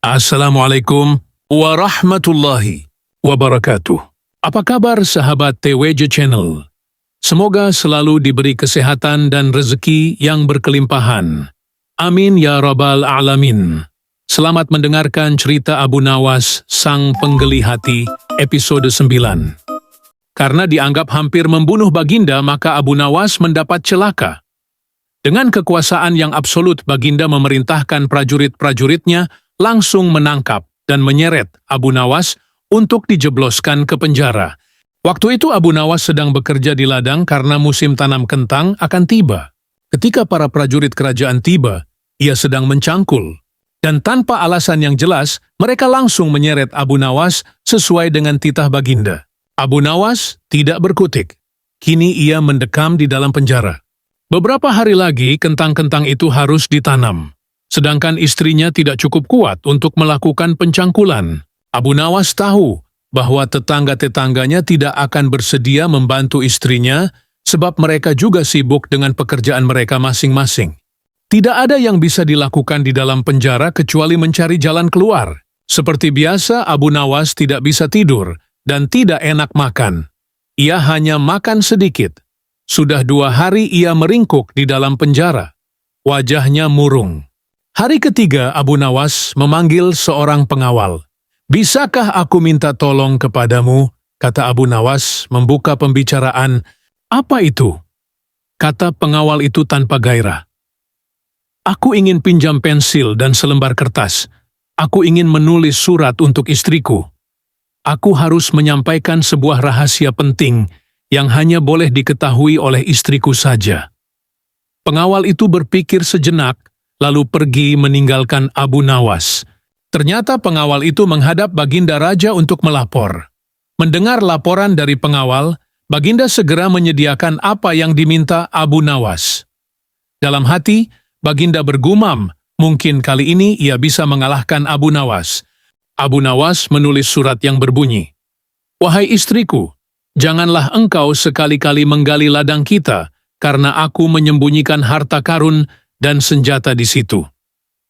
Assalamualaikum warahmatullahi wabarakatuh. Apa kabar sahabat TWJ Channel? Semoga selalu diberi kesehatan dan rezeki yang berkelimpahan. Amin ya rabbal alamin. Selamat mendengarkan cerita Abu Nawas, Sang Penggeli Hati, episode 9. Karena dianggap hampir membunuh Baginda, maka Abu Nawas mendapat celaka. Dengan kekuasaan yang absolut, Baginda memerintahkan prajurit-prajuritnya langsung menangkap dan menyeret Abu Nawas untuk dijebloskan ke penjara. Waktu itu Abu Nawas sedang bekerja di ladang karena musim tanam kentang akan tiba. Ketika para prajurit kerajaan tiba, ia sedang mencangkul. Dan tanpa alasan yang jelas, mereka langsung menyeret Abu Nawas sesuai dengan titah Baginda. Abu Nawas tidak berkutik. Kini ia mendekam di dalam penjara. Beberapa hari lagi kentang-kentang itu harus ditanam. Sedangkan istrinya tidak cukup kuat untuk melakukan pencangkulan. Abu Nawas tahu bahwa tetangga-tetangganya tidak akan bersedia membantu istrinya sebab mereka juga sibuk dengan pekerjaan mereka masing-masing. Tidak ada yang bisa dilakukan di dalam penjara kecuali mencari jalan keluar. Seperti biasa, Abu Nawas tidak bisa tidur dan tidak enak makan. Ia hanya makan sedikit. Sudah 2 hari ia meringkuk di dalam penjara. Wajahnya murung. Hari ketiga, Abu Nawas memanggil seorang pengawal. "Bisakah aku minta tolong kepadamu?" kata Abu Nawas membuka pembicaraan. "Apa itu?" kata pengawal itu tanpa gairah. "Aku ingin pinjam pensil dan selembar kertas. Aku ingin menulis surat untuk istriku. Aku harus menyampaikan sebuah rahasia penting yang hanya boleh diketahui oleh istriku saja." Pengawal itu berpikir sejenak, lalu pergi meninggalkan Abu Nawas. Ternyata pengawal itu menghadap Baginda Raja untuk melapor. Mendengar laporan dari pengawal, Baginda segera menyediakan apa yang diminta Abu Nawas. Dalam hati, Baginda bergumam, mungkin kali ini ia bisa mengalahkan Abu Nawas. Abu Nawas menulis surat yang berbunyi, "Wahai istriku, janganlah engkau sekali-kali menggali ladang kita, karena aku menyembunyikan harta karun dan senjata di situ.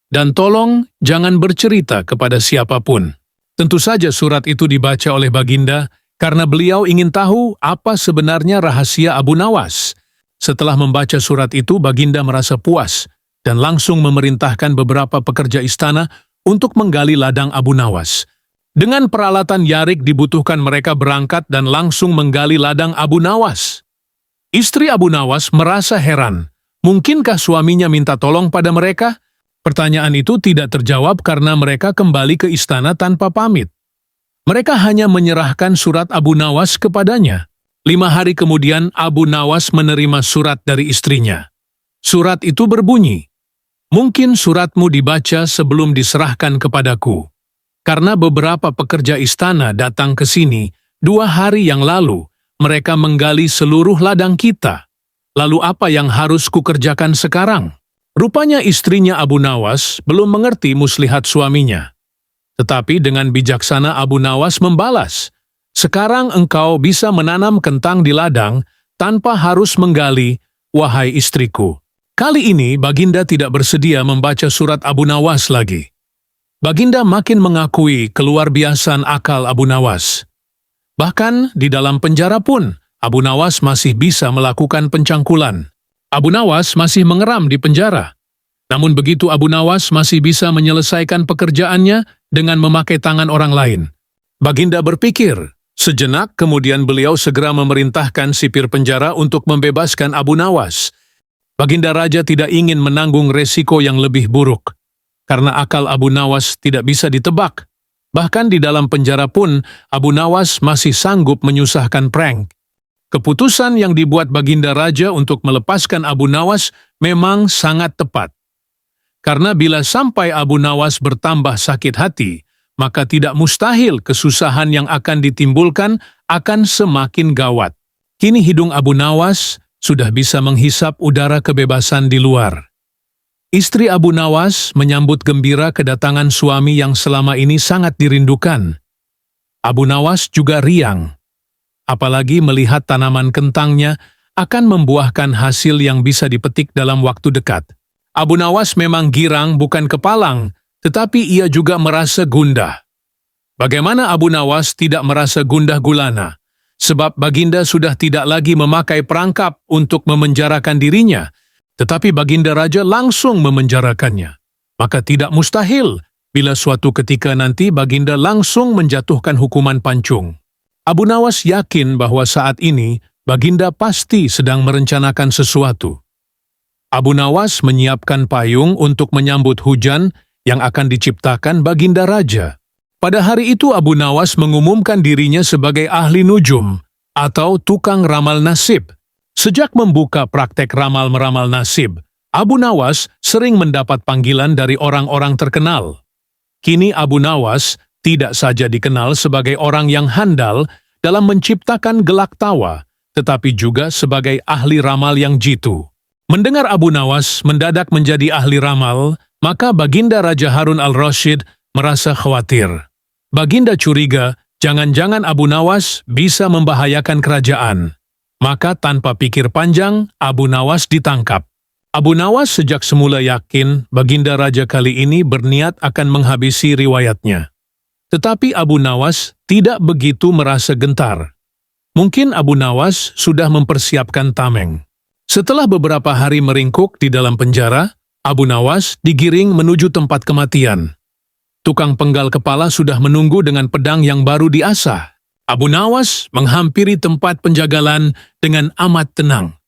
Dan tolong jangan bercerita kepada siapapun." Tentu saja surat itu dibaca oleh Baginda karena beliau ingin tahu apa sebenarnya rahasia Abu Nawas. Setelah membaca surat itu, Baginda merasa puas dan langsung memerintahkan beberapa pekerja istana untuk menggali ladang Abu Nawas. Dengan peralatan Yarik dibutuhkan, mereka berangkat dan langsung menggali ladang Abu Nawas. Istri Abu Nawas merasa heran. Mungkinkah suaminya minta tolong pada mereka? Pertanyaan itu tidak terjawab karena mereka kembali ke istana tanpa pamit. Mereka hanya menyerahkan surat Abu Nawas kepadanya. 5 hari kemudian Abu Nawas menerima surat dari istrinya. Surat itu berbunyi, "Mungkin suratmu dibaca sebelum diserahkan kepadaku. Karena beberapa pekerja istana datang ke sini 2 hari yang lalu, mereka menggali seluruh ladang kita. Lalu apa yang harus kukerjakan sekarang?" Rupanya istrinya Abu Nawas belum mengerti muslihat suaminya. Tetapi dengan bijaksana Abu Nawas membalas, "Sekarang engkau bisa menanam kentang di ladang tanpa harus menggali, wahai istriku." Kali ini Baginda tidak bersedia membaca surat Abu Nawas lagi. Baginda makin mengakui keluar biasaan akal Abu Nawas. Bahkan di dalam penjara pun, Abu Nawas masih bisa melakukan pencangkulan. Abu Nawas masih mengeram di penjara. Namun begitu Abu Nawas masih bisa menyelesaikan pekerjaannya dengan memakai tangan orang lain. Baginda berpikir. Sejenak kemudian beliau segera memerintahkan sipir penjara untuk membebaskan Abu Nawas. Baginda Raja tidak ingin menanggung resiko yang lebih buruk. Karena akal Abu Nawas tidak bisa ditebak. Bahkan di dalam penjara pun, Abu Nawas masih sanggup menyusahkan prank. Keputusan yang dibuat Baginda Raja untuk melepaskan Abu Nawas memang sangat tepat. Karena bila sampai Abu Nawas bertambah sakit hati, maka tidak mustahil kesusahan yang akan ditimbulkan akan semakin gawat. Kini hidung Abu Nawas sudah bisa menghisap udara kebebasan di luar. Istri Abu Nawas menyambut gembira kedatangan suami yang selama ini sangat dirindukan. Abu Nawas juga riang. Apalagi melihat tanaman kentangnya akan membuahkan hasil yang bisa dipetik dalam waktu dekat. Abu Nawas memang girang bukan kepalang, tetapi ia juga merasa gundah. Bagaimana Abu Nawas tidak merasa gundah gulana? Sebab baginda sudah tidak lagi memakai perangkap untuk memenjarakan dirinya, tetapi baginda raja langsung memenjarakannya. Maka tidak mustahil bila suatu ketika nanti baginda langsung menjatuhkan hukuman pancung. Abu Nawas yakin bahwa saat ini baginda pasti sedang merencanakan sesuatu. Abu Nawas menyiapkan payung untuk menyambut hujan yang akan diciptakan baginda raja. Pada hari itu Abu Nawas mengumumkan dirinya sebagai ahli nujum atau tukang ramal nasib. Sejak membuka praktek ramal-meramal nasib, Abu Nawas sering mendapat panggilan dari orang-orang terkenal. Kini Abu Nawas tidak saja dikenal sebagai orang yang handal dalam menciptakan gelak tawa, tetapi juga sebagai ahli ramal yang jitu. Mendengar Abu Nawas mendadak menjadi ahli ramal, maka Baginda Raja Harun al-Rasyid merasa khawatir. Baginda curiga, jangan-jangan Abu Nawas bisa membahayakan kerajaan. Maka tanpa pikir panjang, Abu Nawas ditangkap. Abu Nawas sejak semula yakin Baginda Raja kali ini berniat akan menghabisi riwayatnya. Tetapi Abu Nawas tidak begitu merasa gentar. Mungkin Abu Nawas sudah mempersiapkan tameng. Setelah beberapa hari meringkuk di dalam penjara, Abu Nawas digiring menuju tempat kematian. Tukang penggal kepala sudah menunggu dengan pedang yang baru diasah. Abu Nawas menghampiri tempat penjagalan dengan amat tenang.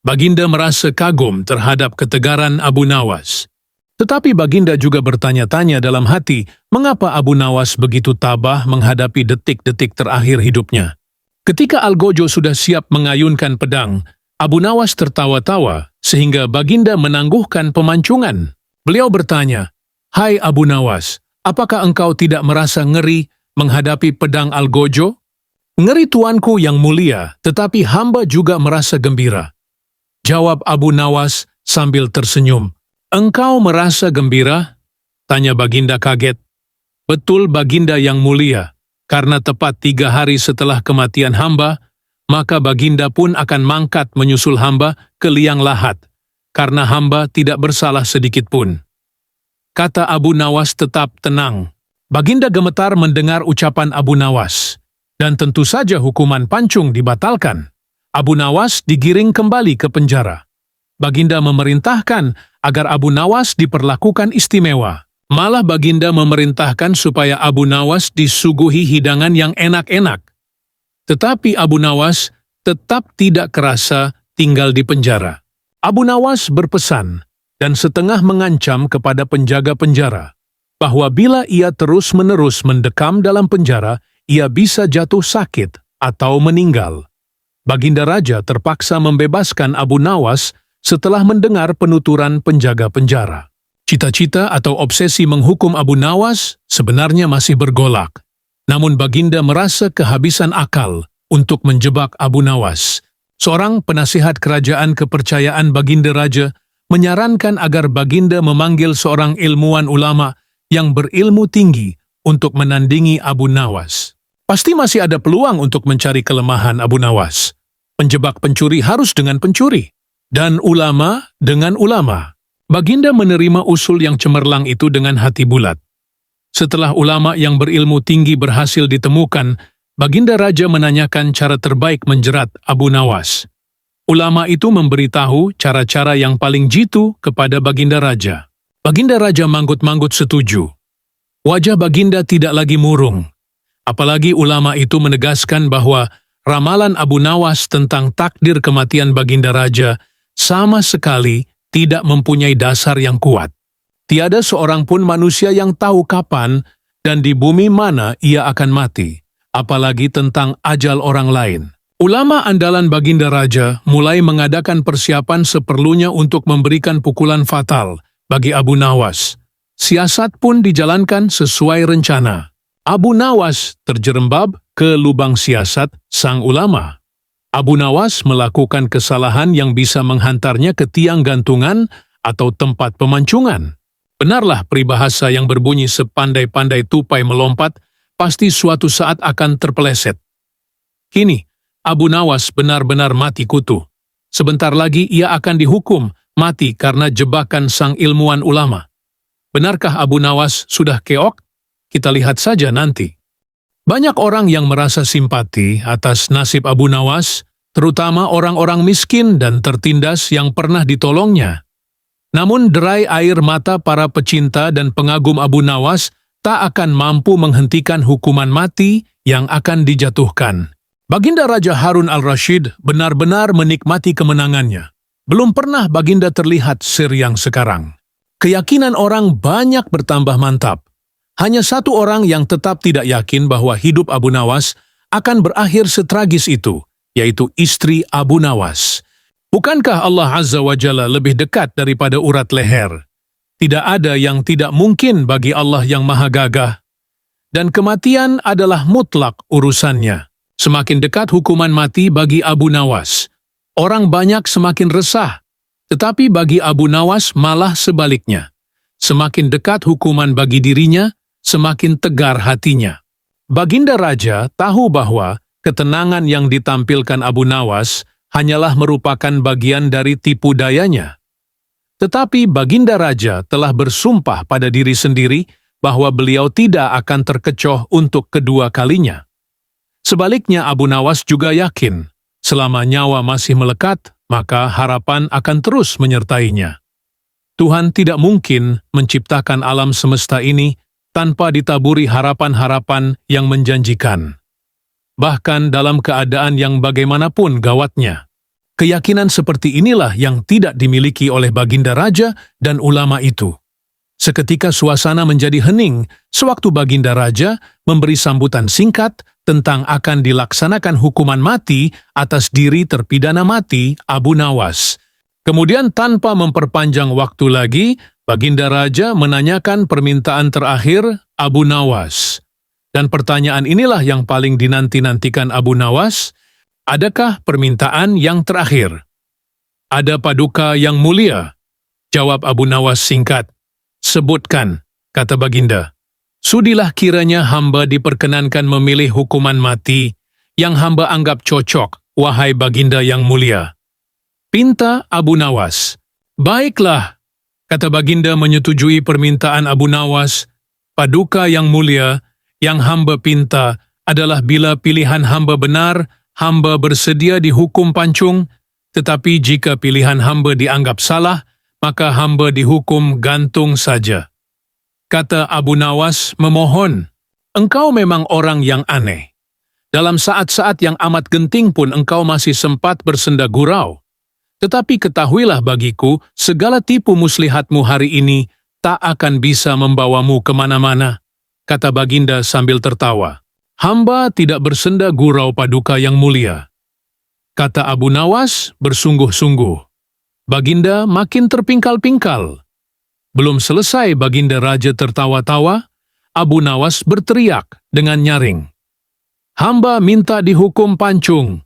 Baginda merasa kagum terhadap ketegaran Abu Nawas. Tetapi Baginda juga bertanya-tanya dalam hati, mengapa Abu Nawas begitu tabah menghadapi detik-detik terakhir hidupnya. Ketika Algojo sudah siap mengayunkan pedang, Abu Nawas tertawa-tawa sehingga Baginda menangguhkan pemancungan. Beliau bertanya, "Hai Abu Nawas, apakah engkau tidak merasa ngeri menghadapi pedang Algojo?" "Ngeri tuanku yang mulia, tetapi hamba juga merasa gembira," jawab Abu Nawas sambil tersenyum. "Engkau merasa gembira?" tanya Baginda kaget. "Betul Baginda yang mulia, karena tepat 3 hari setelah kematian hamba, maka Baginda pun akan mangkat menyusul hamba ke liang lahat, karena hamba tidak bersalah sedikit pun." Kata Abu Nawas tetap tenang. Baginda gemetar mendengar ucapan Abu Nawas, dan tentu saja hukuman pancung dibatalkan. Abu Nawas digiring kembali ke penjara. Baginda memerintahkan agar Abu Nawas diperlakukan istimewa. Malah Baginda memerintahkan supaya Abu Nawas disuguhi hidangan yang enak-enak. Tetapi Abu Nawas tetap tidak kerasa tinggal di penjara. Abu Nawas berpesan dan setengah mengancam kepada penjaga penjara bahwa bila ia terus-menerus mendekam dalam penjara, ia bisa jatuh sakit atau meninggal. Baginda Raja terpaksa membebaskan Abu Nawas setelah mendengar penuturan penjaga penjara. Cita-cita atau obsesi menghukum Abu Nawas sebenarnya masih bergolak. Namun Baginda merasa kehabisan akal untuk menjebak Abu Nawas. Seorang penasihat kerajaan kepercayaan Baginda Raja menyarankan agar Baginda memanggil seorang ilmuwan ulama yang berilmu tinggi untuk menandingi Abu Nawas. Pasti masih ada peluang untuk mencari kelemahan Abu Nawas. Menjebak pencuri harus dengan pencuri, dan ulama dengan ulama. Baginda menerima usul yang cemerlang itu dengan hati bulat. Setelah ulama yang berilmu tinggi berhasil ditemukan, Baginda Raja menanyakan cara terbaik menjerat Abu Nawas. Ulama itu memberitahu cara-cara yang paling jitu kepada Baginda Raja. Baginda Raja manggut-manggut setuju. Wajah Baginda tidak lagi murung. Apalagi ulama itu menegaskan bahwa ramalan Abu Nawas tentang takdir kematian Baginda Raja sama sekali tidak mempunyai dasar yang kuat. Tiada seorang pun manusia yang tahu kapan dan di bumi mana ia akan mati, apalagi tentang ajal orang lain. Ulama andalan Baginda Raja mulai mengadakan persiapan seperlunya untuk memberikan pukulan fatal bagi Abu Nawas. Siasat pun dijalankan sesuai rencana. Abu Nawas terjerembab ke lubang siasat sang ulama. Abu Nawas melakukan kesalahan yang bisa menghantarnya ke tiang gantungan atau tempat pemancungan. Benarlah peribahasa yang berbunyi sepandai-pandai tupai melompat, pasti suatu saat akan terpeleset. Kini, Abu Nawas benar-benar mati kutu. Sebentar lagi ia akan dihukum mati karena jebakan sang ilmuwan ulama. Benarkah Abu Nawas sudah keok? Kita lihat saja nanti. Banyak orang yang merasa simpati atas nasib Abu Nawas, terutama orang-orang miskin dan tertindas yang pernah ditolongnya. Namun derai air mata para pecinta dan pengagum Abu Nawas tak akan mampu menghentikan hukuman mati yang akan dijatuhkan. Baginda Raja Harun al-Rashid benar-benar menikmati kemenangannya. Belum pernah Baginda terlihat seriang sekarang. Keyakinan orang banyak bertambah mantap. Hanya satu orang yang tetap tidak yakin bahwa hidup Abu Nawas akan berakhir setragis itu, yaitu istri Abu Nawas. Bukankah Allah Azza wa Jalla lebih dekat daripada urat leher? Tidak ada yang tidak mungkin bagi Allah yang maha gagah. Dan kematian adalah mutlak urusannya. Semakin dekat hukuman mati bagi Abu Nawas, orang banyak semakin resah. Tetapi bagi Abu Nawas malah sebaliknya. Semakin dekat hukuman bagi dirinya, semakin tegar hatinya. Baginda Raja tahu bahwa ketenangan yang ditampilkan Abu Nawas hanyalah merupakan bagian dari tipu dayanya. Tetapi Baginda Raja telah bersumpah pada diri sendiri bahwa beliau tidak akan terkecoh untuk kedua kalinya. Sebaliknya Abu Nawas juga yakin, selama nyawa masih melekat, maka harapan akan terus menyertainya. Tuhan tidak mungkin menciptakan alam semesta ini tanpa ditaburi harapan-harapan yang menjanjikan. Bahkan dalam keadaan yang bagaimanapun gawatnya. Keyakinan seperti inilah yang tidak dimiliki oleh Baginda Raja dan ulama itu. Seketika suasana menjadi hening sewaktu Baginda Raja memberi sambutan singkat tentang akan dilaksanakan hukuman mati atas diri terpidana mati Abu Nawas. Kemudian tanpa memperpanjang waktu lagi, Baginda Raja menanyakan permintaan terakhir Abu Nawas. Dan pertanyaan inilah yang paling dinanti-nantikan Abu Nawas, adakah permintaan yang terakhir? Ada paduka yang mulia? Jawab Abu Nawas singkat. Sebutkan, kata Baginda. Sudilah kiranya hamba diperkenankan memilih hukuman mati yang hamba anggap cocok, wahai Baginda yang mulia. Pinta Abu Nawas. Baiklah, kata Baginda menyetujui permintaan Abu Nawas. Paduka yang mulia, yang hamba pinta adalah bila pilihan hamba benar, hamba bersedia dihukum pancung, tetapi jika pilihan hamba dianggap salah, maka hamba dihukum gantung saja. Kata Abu Nawas memohon, engkau memang orang yang aneh. Dalam saat-saat yang amat genting pun engkau masih sempat bersenda gurau. Tetapi ketahuilah bagiku, segala tipu muslihatmu hari ini tak akan bisa membawamu kemana-mana, kata Baginda sambil tertawa. Hamba tidak bersenda gurau paduka yang mulia. Kata Abu Nawas bersungguh-sungguh. Baginda makin terpingkal-pingkal. Belum selesai Baginda Raja tertawa-tawa, Abu Nawas berteriak dengan nyaring. Hamba minta dihukum pancung.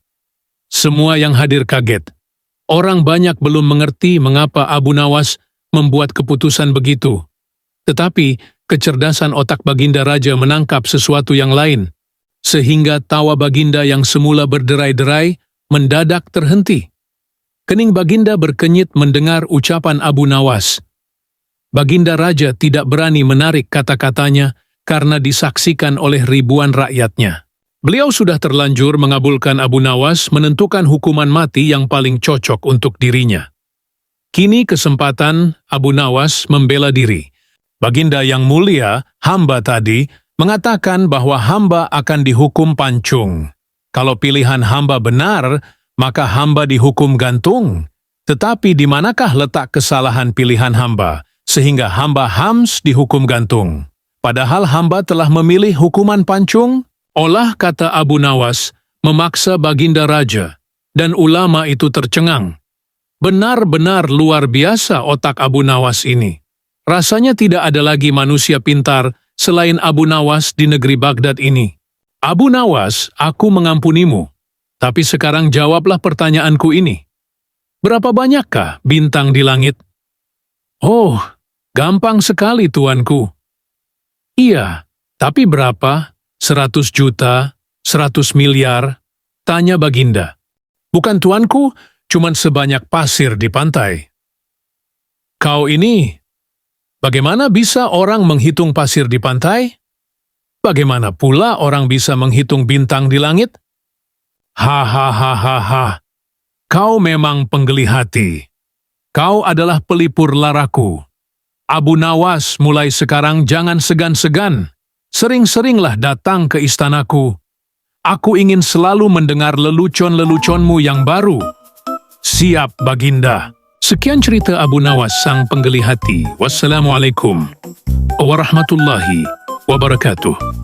Semua yang hadir kaget. Orang banyak belum mengerti mengapa Abu Nawas membuat keputusan begitu. Tetapi kecerdasan otak Baginda Raja menangkap sesuatu yang lain, sehingga tawa Baginda yang semula berderai-derai mendadak terhenti. Kening Baginda berkenyit mendengar ucapan Abu Nawas. Baginda Raja tidak berani menarik kata-katanya karena disaksikan oleh ribuan rakyatnya. Beliau sudah terlanjur mengabulkan Abu Nawas menentukan hukuman mati yang paling cocok untuk dirinya. Kini kesempatan Abu Nawas membela diri. Baginda yang mulia, hamba tadi, mengatakan bahwa hamba akan dihukum pancung. Kalau pilihan hamba benar, maka hamba dihukum gantung. Tetapi di manakah letak kesalahan pilihan hamba, sehingga hamba hams dihukum gantung? Padahal hamba telah memilih hukuman pancung. Olah kata Abu Nawas memaksa Baginda Raja, dan ulama itu tercengang. Benar-benar luar biasa otak Abu Nawas ini. Rasanya tidak ada lagi manusia pintar selain Abu Nawas di negeri Baghdad ini. Abu Nawas, aku mengampunimu. Tapi sekarang jawablah pertanyaanku ini. Berapa banyakkah bintang di langit? Oh, gampang sekali tuanku. Iya, tapi berapa? 100 juta, 100 miliar, tanya Baginda. Bukan tuanku, cuman sebanyak pasir di pantai. Kau ini, Bagaimana bisa orang menghitung pasir di pantai? Bagaimana pula orang bisa menghitung bintang di langit? Hahaha, kau memang penggeli hati. Kau adalah pelipur laraku. Abu Nawas, mulai sekarang jangan segan-segan. Sering-seringlah datang ke istanaku. Aku ingin selalu mendengar lelucon-leluconmu yang baru. Siap, Baginda. Sekian cerita Abu Nawas, sang penggeli hati. Wassalamualaikum warahmatullahi wabarakatuh.